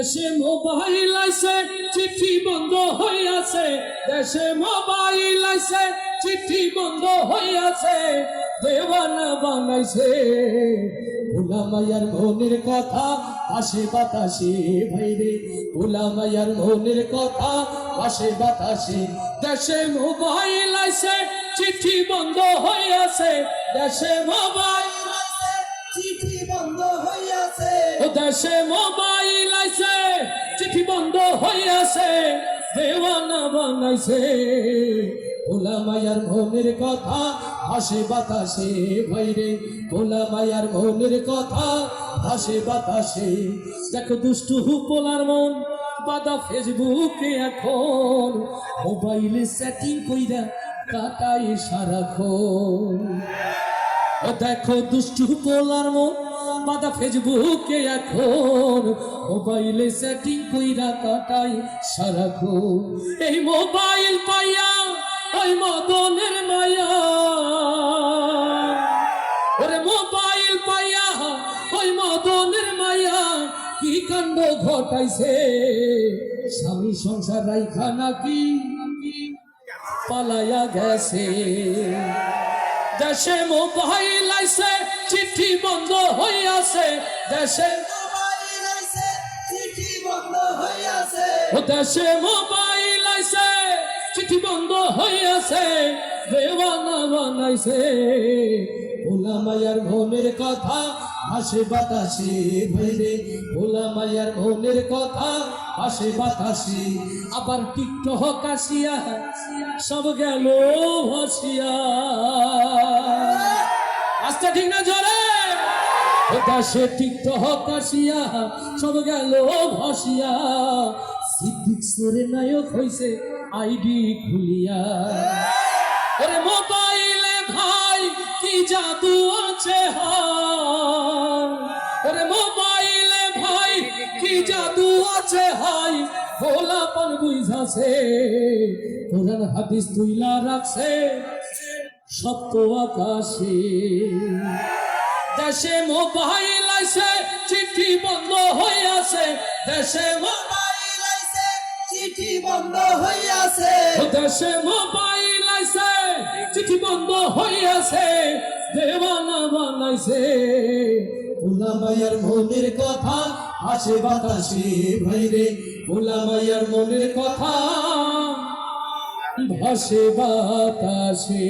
দেশে মোবাইল আইছে চিঠি বন্ধ হইয়াছে, দেশে মোবাইল আইছে চিঠি বন্ধ হইয়াছে, দেওয়ানা বানাইছে ভোলা মায়ার মনের কথা আসে বাতাসে ভাইরে, ভোলা মায়ার মনের কথা আসে বাতাসে। দেশে মোবাইল আইছে চিঠি বন্ধ হইয়াছে, দেশে মোবাইল চিঠি বন্ধ হইয়াছে, দেশে মোবাইল আইছে চিঠি বন্ধ হইয়াছে, দেওয়ানা বানাইছে ভোলা মায়ার মনের কথা আসে বাতাসে ভাইরে, ভোলা মায়ার মনের কথা আসে বাতাসে। দেখো দুষ্টু পোলার মন বাদা ফেসবুকে এখন, মোবাইলে সেটিং কইরা কাটাই সারাক্ষণ। দেখো দুষ্টু পোলার মন বাদা ফেসবুকে এখন, মোবাইলে সেটিং কইরা কাটাই সারাক্ষণ। এই মোবাইল পাইয়া ওই মদনের মায়া, ওরে মোবাইল পাইয়া ওই মদনের মায়া কি কাণ্ড ঘটাইছে, স্বামী সংসার রাইখা নাকি পালাইয়া গেছে। দেশে মোবাইল আইছে চিঠি বন্ধ হইয়াছে, দেশে মোবাইল আইছে চিঠি বন্ধ হইয়াছে, দেশে মোবাইল আইছে চিঠি বন্ধ হইয়াছে, দেওয়ানা বানাইছে ভোলা মায়ার মনের কথা আসে বাতাসে ভাইরে, ভোলা মায়ার মনের কথা আসে বাতাসে। আবার টিকটক আসিয়া সব গেল ভাসিয়া, আস্তে ঠিক না জোরে, দেশে টিকটক আসিয়া সব গেল ভাসিয়া, সিদ্দিক সরে নায়ক হইছে আইডি খুলিয়া। ওরে মোবাইলে ভাই কি জাদু আছে হায়, ওরে মোবাইলে ভাই কি জাদু আছে হায়, ভোলা পন বুঝাছে কোরআন হাদিস তুইলা রাখছে সপ্ত আকাশে। দেশে মোবাইল আইছে চিঠি বন্ধ হইয়াছে, দেশে মোবাইল আইছে চিঠি বন্ধ হইয়াছে, দেশে মোবাইল আইছে চিঠি বন্ধ হইয়াছে, দেওয়ানা বানাইছে ভোলা মায়ার মনের কথা আসে বাতাসে ভাইরে, ভোলা মায়ার মনের কথা ভাসে বাতাসে।